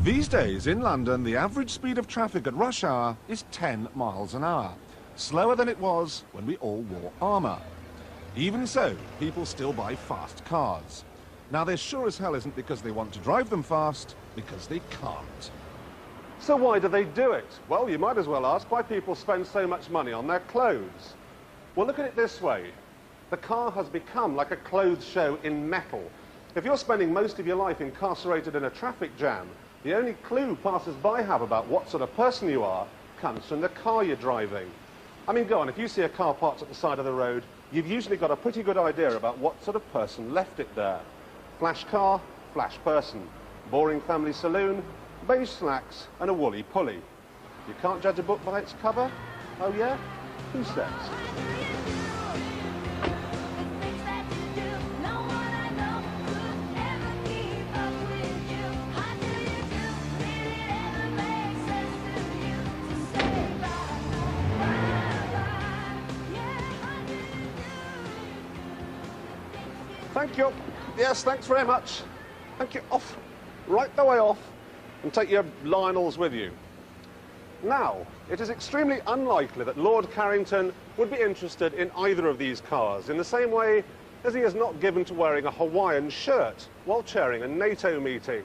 These days in London, the average speed of traffic at rush hour is 10 miles an hour, slower than it was when we all wore armour. Even so, people still buy fast cars. Now, this sure as hell isn't because they want to drive them fast, because they can't. So why do they do it? Well, you might as well ask why people spend so much money on their clothes. Well, look at it this way. The car has become like a clothes show in metal. If you're spending most of your life incarcerated in a traffic jam, the only clue passers-by have about what sort of person you are comes from the car you're driving. I mean, go on, if you see a car parked at the side of the road, you've usually got a pretty good idea about what sort of person left it there. Flash car, flash person. Boring family saloon, beige slacks and a woolly pulley. You can't judge a book by its cover? Oh yeah? Who says? Thank you. Yes, thanks very much. Thank you. Off. Right the way off. And take your Lionels with you. Now, it is extremely unlikely that Lord Carrington would be interested in either of these cars, in the same way as he is not given to wearing a Hawaiian shirt while chairing a NATO meeting.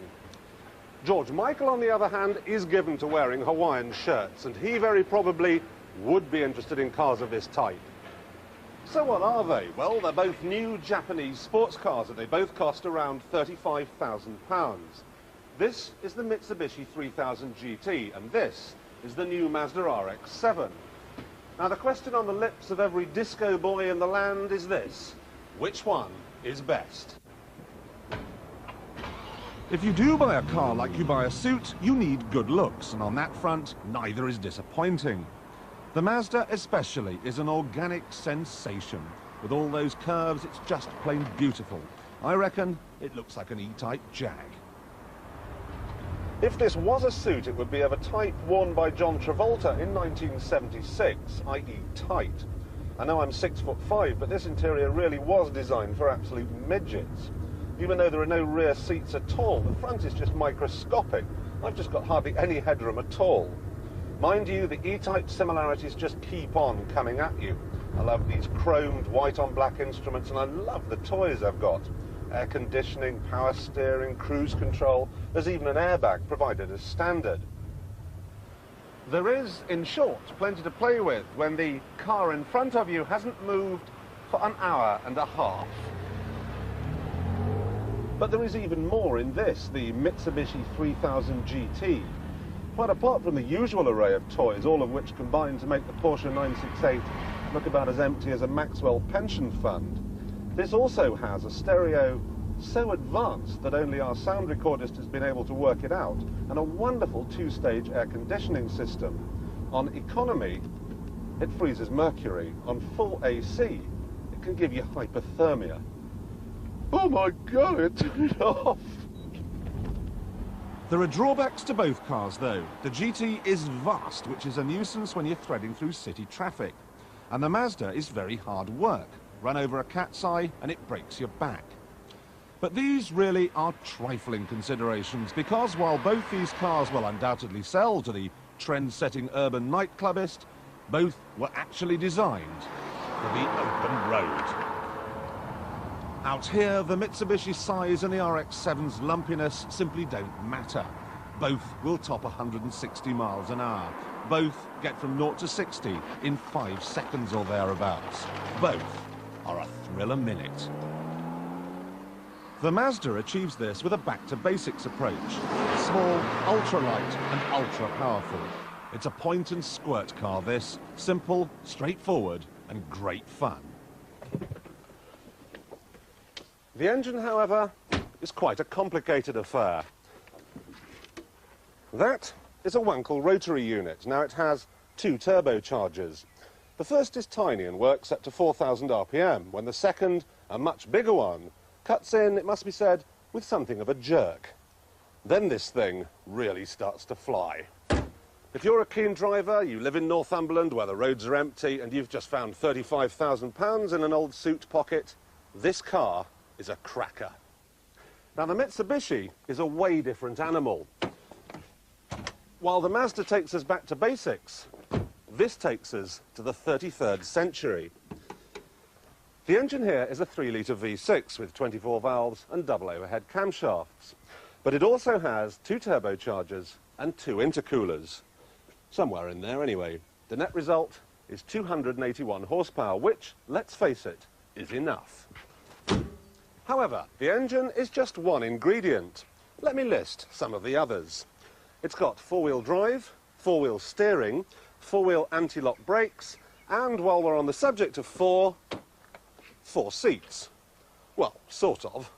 George Michael, on the other hand, is given to wearing Hawaiian shirts, and he very probably would be interested in cars of this type. So what are they? Well, they're both new Japanese sports cars, and they both cost around £35,000. This is the Mitsubishi 3000 GT, and this is the new Mazda RX-7. Now, the question on the lips of every disco boy in the land is this: which one is best? If you do buy a car like you buy a suit, you need good looks, and on that front, neither is disappointing. The Mazda especially is an organic sensation. With all those curves, it's just plain beautiful. I reckon it looks like an E-Type Jag. If this was a suit, it would be of a type worn by John Travolta in 1976, i.e. tight. I know I'm 6'5", but this interior really was designed for absolute midgets. Even though there are no rear seats at all, the front is just microscopic. I've just got hardly any headroom at all. Mind you, the E-Type similarities just keep on coming at you. I love these chromed white on black instruments, and I love the toys I've got. Air conditioning, power steering, cruise control. There's even an airbag provided as standard. There is, in short, plenty to play with when the car in front of you hasn't moved for an hour and a half. But there is even more in this, the Mitsubishi 3000 GT. Quite apart from the usual array of toys, all of which combine to make the Porsche 968 look about as empty as a Maxwell pension fund, this also has a stereo so advanced that only our sound recordist has been able to work it out, and a wonderful two-stage air conditioning system. On economy, it freezes mercury. On full AC, it can give you hypothermia. Oh my God, it turned it off. There are drawbacks to both cars, though. The GT is vast, which is a nuisance when you're threading through city traffic. And the Mazda is very hard work. Run over a cat's eye and it breaks your back. But these really are trifling considerations, because while both these cars will undoubtedly sell to the trend-setting urban nightclubbist, both were actually designed for the open road. Out here, the Mitsubishi size and the RX-7's lumpiness simply don't matter. Both will top 160 miles an hour. Both get from 0 to 60 in 5 seconds or thereabouts. Both are a thrill a minute. The Mazda achieves this with a back-to-basics approach. Small, ultra-light and ultra-powerful. It's a point-and-squirt car, this. Simple, straightforward and great fun. The engine, however, is quite a complicated affair. That is a Wankel rotary unit. Now, it has 2 turbochargers. The first is tiny and works up to 4,000 RPM, when the second, a much bigger one, cuts in, it must be said, with something of a jerk. Then this thing really starts to fly. If you're a keen driver, you live in Northumberland where the roads are empty, and you've just found £35,000 in an old suit pocket, this car is a cracker. Now, the Mitsubishi is a way different animal. while the Mazda takes us back to basics, this takes us to the 33rd century. The engine here is a 3-litre V6 with 24 valves and double overhead camshafts. But it also has 2 turbochargers and 2 intercoolers. Somewhere in there anyway. The net result is 281 horsepower, which, let's face it, is enough. However, the engine is just one ingredient. Let me list some of the others. It's got 4-wheel drive, 4-wheel steering, 4-wheel anti-lock brakes, and while we're on the subject of 4 seats. Well, sort of.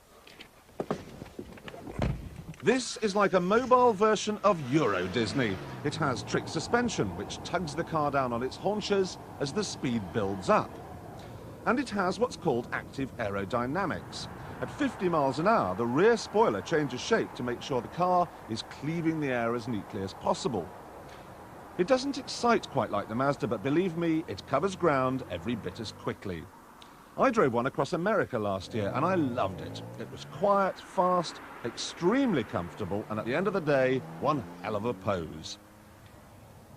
This is like a mobile version of Euro Disney. It has trick suspension, which tugs the car down on its haunches as the speed builds up. And it has what's called active aerodynamics. At 50 miles an hour, the rear spoiler changes shape to make sure the car is cleaving the air as neatly as possible. It doesn't excite quite like the Mazda, but believe me, it covers ground every bit as quickly. I drove one across America last year, and I loved it. It was quiet, fast, extremely comfortable, and at the end of the day, one hell of a pose.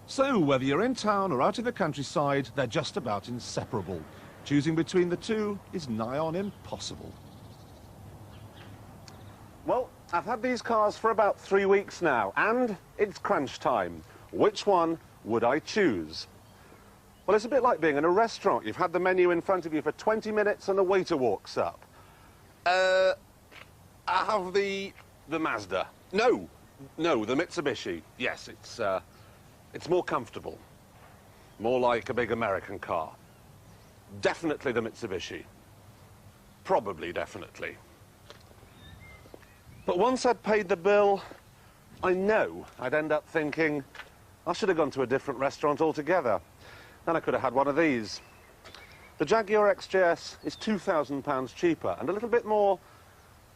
So, whether you're in town or out in the countryside, they're just about inseparable. Choosing between the two is nigh on impossible. Well, I've had these cars for about 3 weeks now, and it's crunch time. Which one would I choose? Well, it's a bit like being in a restaurant. You've had the menu in front of you for 20 minutes and the waiter walks up. I have the Mazda. No, the Mitsubishi. Yes, it's more comfortable. More like a big American car. Definitely the Mitsubishi. Probably definitely. But once I'd paid the bill, I know I'd end up thinking, I should have gone to a different restaurant altogether. Then I could have had one of these. The Jaguar XJS is £2,000 cheaper and a little bit more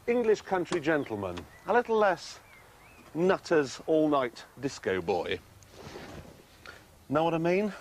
English country gentleman. A little less Nutters all-night disco boy. Know what I mean?